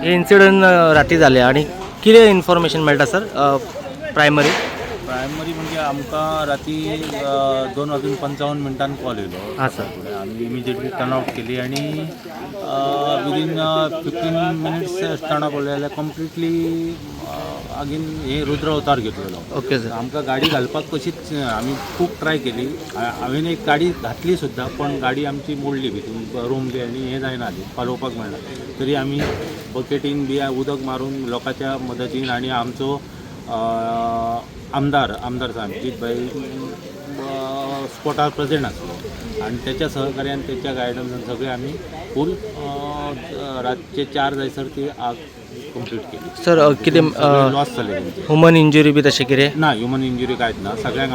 हे इन्सिडंट राती जाले आणि कितें इन्फॉर्मेशन मेळटा सर प्रायमरी म्हणजे आमकां राती 2:55 कॉल येयलो. हां सर. आमी इमिजिएटली टर्न आउट केली आणि विदीन 15 मिनिट्स टर्न आउट केले जाल्यार कंप्लिटली आगीन हे रुद्र अवतार घेतलेलो. Okay sir. आमकां गाडी घालपाक कशीच आमी खूब ट्राय केली. हांवें एक गाडी घातली सुद्दां पण गाडी आमची मोडली भितून रूम आनी हे जायना पालोवपाक मेळना. तरी आमी बकेटीन बी उदक मारून लोकांच्या मदतीन आणि आमचो आमदार सामजीत भाई स्पॉटार प्रेजेंट आसलो आणि त्याच्या सहकार्यान त्याच्या गायडन्सान सगळे आम्ही फूल रातचे 4 जायसर ती आग कंप्लीट केली. सर कितें लॉस जाले ह्युमन इंजुरी बी तशें कितें ना. ह्युमन इंजुरी कांयच ना. सगळ्यांक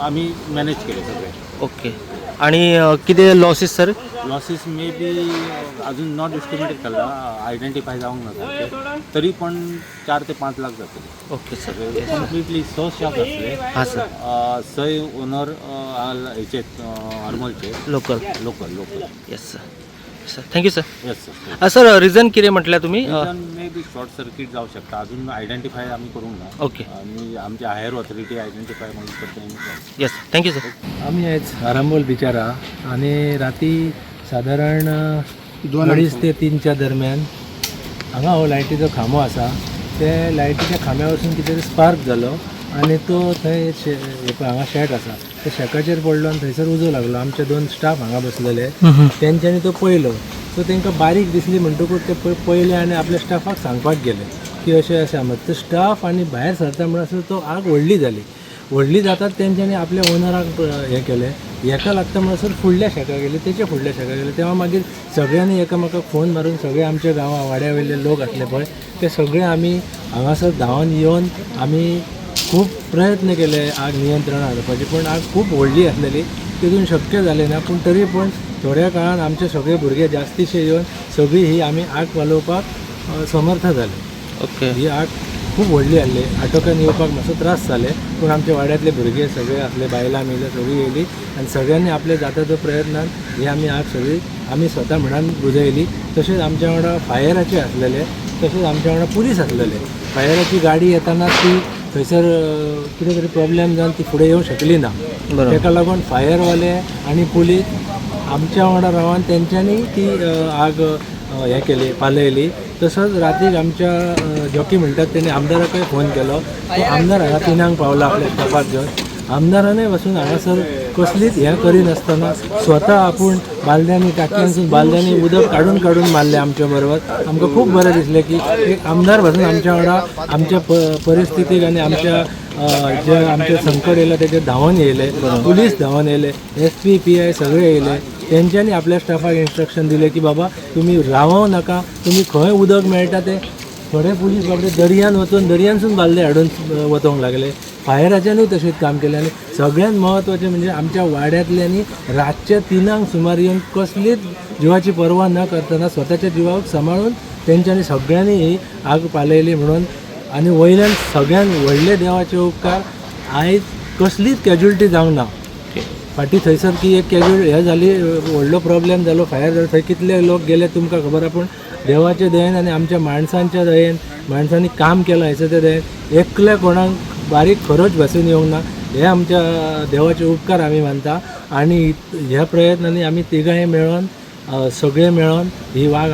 आमी मॅनेज केले सगळे. ओके. आणि कितें लॉसीस सर लॉसीस मे बी अजून नॉट एस्टिमेटेड केला. आयडेंटिफाय जावंक ना सारकें. तरी पण 4 ते 5 लाख जातले. Okay sir. कंप्लिटली स शाप आसले. हां सर. सय ओनर हेचे हरमलचे local. Yes sir. Sir thank you sir. Yes sir. Sir reason कितें म्हटल्यार तुमी मे बी शॉर्ट सर्किट जावं शकता. अजून आयडेंटिफाय आमी करूंक ना. ओके. आमी आमचे हायर ऑथॉरिटी आयडेंटिफाय म्हणून करता. Yes thank you sir. आम्ही आयज आरांबोल बिचारा आणि राती साधारण 2:30 ते 3च्या दरम्यान हांगा हो लायटीचो खांबो आसा. ते लायटीच्या खांब्या वचून कितें तरी स्पार्क जालो आणि तो थंय हांगा शेक आसा त्या शेकाचेर पडलो आणि थंयसर उजो लागलो. आमचे 2 स्टाफ हांगा बसलेले. तेंच्यांनी तो पळयलो. सो तांकां बारीक दिसली म्हणटकूच ते पळयले आनी आपल्या स्टाफाक सांगपाक गेले की अशें अशें आमत. तो स्टाफ आनी भायर सरता म्हणसर तो आग व्हडली जातात तेंच्यांनी आपल्या ओनराक हें केलें. हेका लागता म्हणसर फुडल्या शेका गेले. तेच्या फुडल्या शेका गेले. तेव्हा मागीर सगळ्यांनी एकामेकाक फोन मारून सगळे आमच्या गांवा वाड्या वयले लोक आसले पळय ते सगळे आमी हांगासर धांवन येवन आमी खूब प्रयत्न केले आग नियंत्रणात हाडपाचे. पण आग खूब व्हडली आसलेली. तितून शक्य जालें ना. पूण तरी पण थोड्या काळान आमचे सगळे भुरगे जास्तीशे येवन सगळी ही आमी आग वालोवपाक समर्थ जाले. ओके. ही आग खूब व्हडली आहली. आटोक्यान येवपाक मातसो त्रास जाले. पूण आमचे वाड्यातले भुरगे सगळे आसले बायलां मिले सगळीं येयली आनी सगळ्यांनी आपले जाता तो प्रयत्नान ही आमी आग सगळी आमी स्वता म्हणान बुजयली. तशेंच आमच्या वांगडा फायराचे आसलेले. तशेंच आमच्या वांगडा पुलीस आसलेले. फायराची गाडी येताना ती थंयसर कितें तरी प्रॉब्लेम जावन ती फुडें येवंक शकली ना. ताका लागून फायरवाले आनी पुलीस आमच्या वांगडा रावन तेंच्यांनी ती आग हें केली पालयली. तसोच रातीक आमच्या जॉकी म्हणटात तेणी आमदाराकय फोन केलो. तो आमदार हांगा 3 पावला आपल्या स्टाफाक घेवन. आमदारानय वचून हांगासर कसलीच हें करिनासतना स्वता आपूण बालद्यांनी टाकयांसून बालद्यांनी उदक काडून मारलें आमच्या बरोबर. आमकां खूब बरें दिसलें की एक आमदार वचून आमच्या वांगडा आमच्या परिस्थितीक आनी आमच्या जे आमचे संकट येयलें तेजेर धांवन येयले. पुलीस धांवन येयले. SP PI सगळे येयले. तेंच्यांनी आपल्या स्टाफाक इन्स्ट्रक्शन दिले की बाबा तुमी रावूं नाका. तुमी खंय उदक मेळटा ते थोडे पुलीस बाबडे दर्यान वचून दर्यानसून बालदे हाडून वचोंक लागले. फायराच्यांनी तशेंच काम केलें. आनी सगळ्यांत म्हत्वाचें म्हणजे आमच्या वाड्यांतल्यांनी रातच्या 3 सुमार येवन कसलीच जिवाची पर्वा न करतना स्वताच्या जिवाक सांबाळून तेंच्यांनी सगळ्यांनी ही आग पालयली म्हणून. आनी वयल्यान सगळ्यान व्हडले देवाचे उपकार आयज कसलीच कॅज्युलिटी जावंक ना. फाटीं थंयसर की एक हें जाली व्हडलो प्रॉब्लेम जालो फायर जालो. थंय कितले लोक गेले तुमकां खबर आहा. पूण देवाचे दयेन आनी आमच्या माणसांच्या दयेन माणसांनी काम केलां हेचे ते दयेन एकल्या कोणाक बारीक खरोच भासून येवंक ना. हे आमच्या देवाचे उपकार आमी मानता. आनी ह्या प्रयत्नांनी आमी तिगांय मेळोन सगळे मेळोन ही आग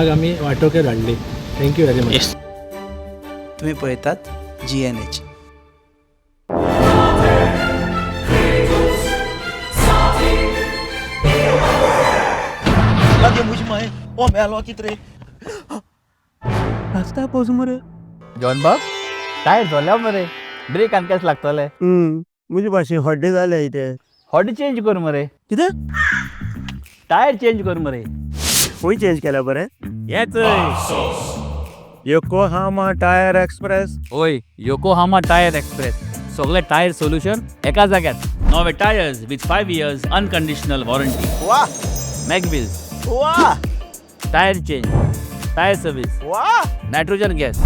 आमी वाटोक्यार हाडली. Thank you very much. तुम्ही पळयतात GNH. जॉन बाब टायर झाल्या मरे. ब्रेक आनी केस लागतले. मुझे भाशेन हड्डे जाले इथे. हॉडी चेंज कर मरे. कितें टायर चेंज कर मरे. खंय चेंज केल्या बरें. येच योकोहामा टायर एक्सप्रेस. ओय योकोहामा टायर एक्सप्रेस. सगळे टायर सोल्युशन एका जाग्यार. नवे tyres with 5 years unconditional warranty. वाह मॅकबिल्स. वाह टायर चेंज. Tyre service. वाह nitrogen gas.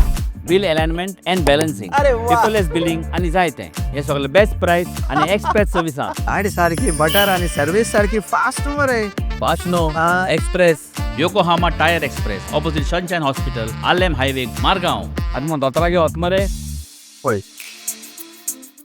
Wheel alignment and balancing. अरे वा. पेपरलेस बिलिंग आनी जायतें. हे सगळे बेस्ट प्राइस आनी एक्सप्रेस सर्विसां. गाडी सारखी बटर आणि सर्व्हिस सारखी फास्ट मरे. Fast no express Yokohama tyre express opposite Sunshine hospital Alem highway Margao आनी दोतोरागे वच मरे पळय